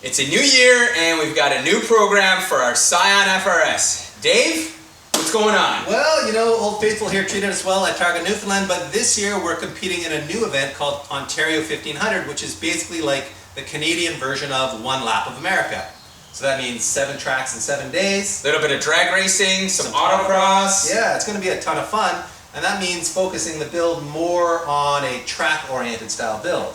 It's a new year and we've got a new program for our Scion FR-S. Dave, what's going on? Well, you know, Old Faithful here treated us well at Targa, Newfoundland, but this year we're competing in a new event called Ontario 1500, which is basically like the Canadian version of One Lap of America. So that means 7 tracks in 7 days. A little bit of drag racing, some autocross. Yeah, it's going to be a ton of fun, and that means focusing the build more on a track-oriented style build.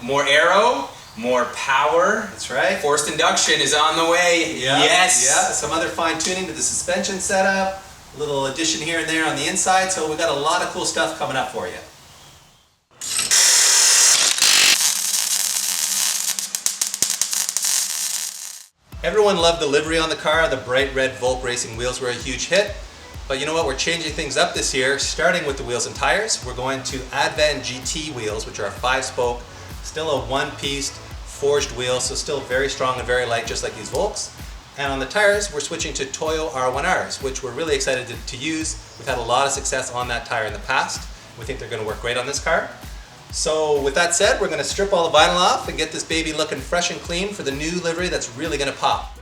More aero. More power. That's right. Forced induction is on the way. Yeah. Yes. Yeah. Some other fine tuning to the suspension setup. A little addition here and there on the inside. So we've got a lot of cool stuff coming up for you. Everyone loved the livery on the car. The bright red Volk Racing wheels were a huge hit. But you know what? We're changing things up this year, starting with the wheels and tires. We're going to Advan GT wheels, which are 5-spoke, still a one-piece forged wheel, so still very strong and very light, just like these Volks. And on the tires, we're switching to Toyo R1Rs, which we're really excited to use. We've had a lot of success on that tire in the past. We think they're going to work great on this car. So with that said, we're going to strip all the vinyl off and get this baby looking fresh and clean for the new livery that's really going to pop.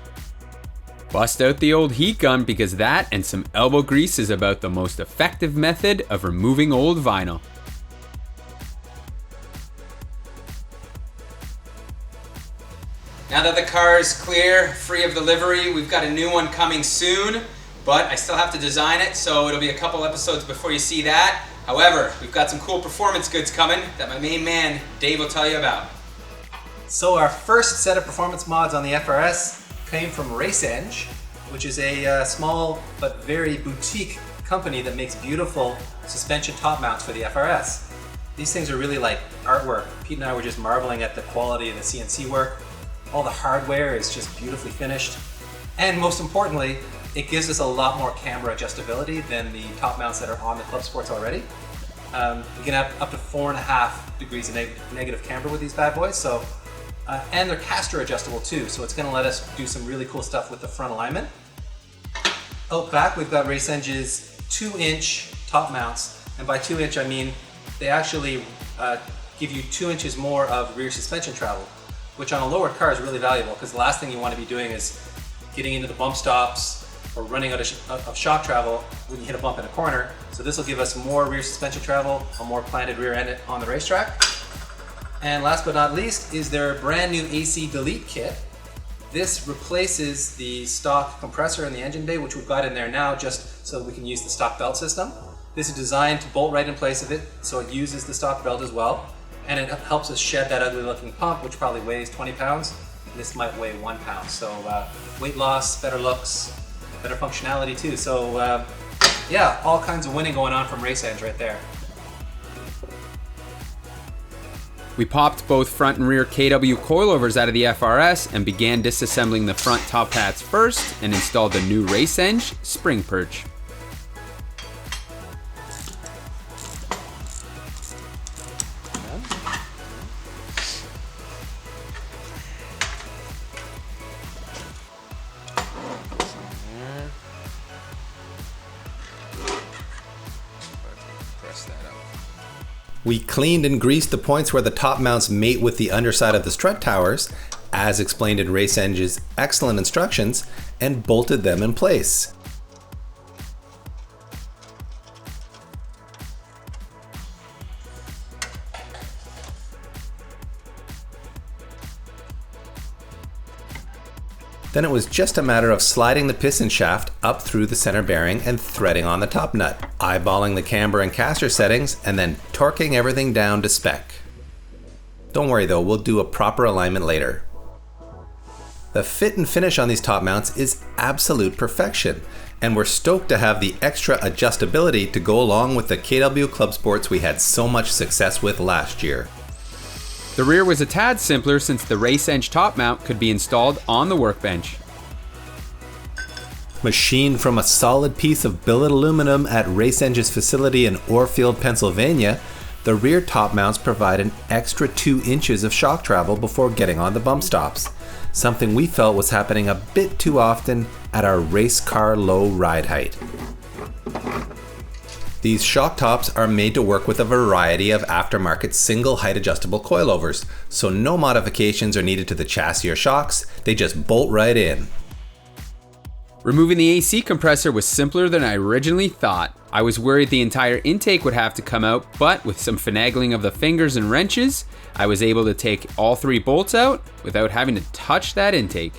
Bust out the old heat gun, because that and some elbow grease is about the most effective method of removing old vinyl. Now that the car is clear, free of the livery, we've got a new one coming soon, but I still have to design it, so it'll be a couple episodes before you see that. However, we've got some cool performance goods coming that my main man, Dave, will tell you about. So our first set of performance mods on the FR-S came from Raceseng, which is a small but very boutique company that makes beautiful suspension top mounts for the FR-S. These things are really like artwork. Pete and I were just marveling at the quality of the CNC work. All the hardware is just beautifully finished. And most importantly, it gives us a lot more camera adjustability than the top mounts that are on the Club Sports already. You can have up to 4.5 degrees of negative camber with these bad boys. So, and they're caster adjustable too, so it's going to let us do some really cool stuff with the front alignment. Out back, we've got Raceseng's 2-inch top mounts, and by 2-inch I mean they actually give you 2 inches more of rear suspension travel, which on a lowered car is really valuable, because the last thing you want to be doing is getting into the bump stops or running out of shock travel when you hit a bump in a corner. So this will give us more rear suspension travel, a more planted rear end on the racetrack. And last but not least is their brand new AC Delete kit. This replaces the stock compressor and the engine bay, which we've got in there now just so we can use the stock belt system. This is designed to bolt right in place of it, so it uses the stock belt as well. And it helps us shed that ugly looking pump, which probably weighs 20 pounds. This might weigh 1 pound. So weight loss, better looks, better functionality too. So yeah, all kinds of winning going on from Raceseng right there. We popped both front and rear KW coilovers out of the FR-S and began disassembling the front top hats first and installed the new Raceseng spring perch. We cleaned and greased the points where the top mounts mate with the underside of the strut towers, as explained in Raceseng's excellent instructions, and bolted them in place. Then it was just a matter of sliding the piston shaft up through the center bearing and threading on the top nut, eyeballing the camber and caster settings, and then torquing everything down to spec. Don't worry though, we'll do a proper alignment later. The fit and finish on these top mounts is absolute perfection, and we're stoked to have the extra adjustability to go along with the KW Club Sports we had so much success with last year. The rear was a tad simpler since the Raceseng top mount could be installed on the workbench. Machined from a solid piece of billet aluminum at Raceseng's facility in Orfield, Pennsylvania, the rear top mounts provide an extra 2 inches of shock travel before getting on the bump stops, something we felt was happening a bit too often at our race car low ride height. These shock tops are made to work with a variety of aftermarket single height adjustable coilovers, so no modifications are needed to the chassis or shocks, they just bolt right in. Removing the AC compressor was simpler than I originally thought. I was worried the entire intake would have to come out, but with some finagling of the fingers and wrenches, I was able to take all 3 bolts out without having to touch that intake.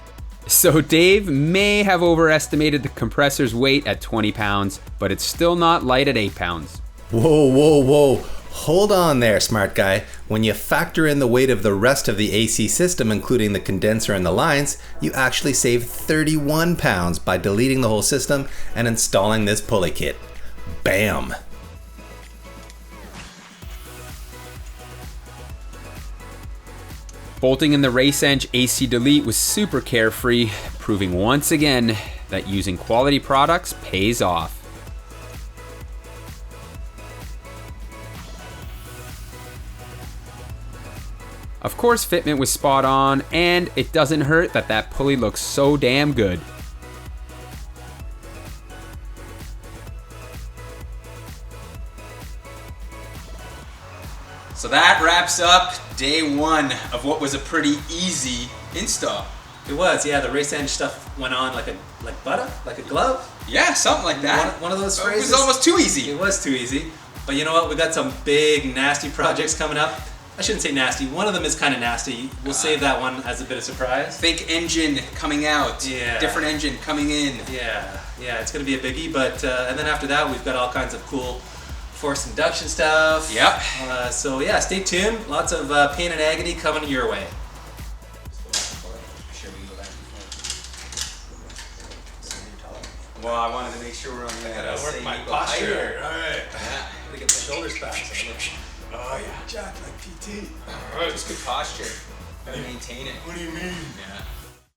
So Dave may have overestimated the compressor's weight at 20 pounds, but it's still not light at 8 pounds. Whoa, whoa, whoa. Hold on there, smart guy. When you factor in the weight of the rest of the AC system, including the condenser and the lines, you actually save 31 pounds by deleting the whole system and installing this pulley kit. Bam! Bolting in the Raceseng AC Delete was super carefree, proving once again that using quality products pays off. Of course, fitment was spot on, and it doesn't hurt that that pulley looks so damn good. So that wraps up day 1 of what was a pretty easy install. It was, yeah. The Raceseng stuff went on like butter, like a glove. Yeah, something like that. One of those It phrases. was almost too easy. It was too easy. But you know what? We got some big, nasty projects coming up. I shouldn't say nasty. One of them is kind of nasty. We'll save that one as a bit of surprise. Think engine coming out. Yeah. Different engine coming in. Yeah, it's going to be a biggie. But and then after that, we've got all kinds of cool forced induction stuff. Yep. So yeah, stay tuned. Lots of pain and agony coming your way. Well, I wanted to make sure we're on the Work my equal posture. height. All right. Yeah. Gotta get the shoulders back. Oh yeah, Jack, like PT. Just good posture. Gotta maintain it. What do you mean? Yeah.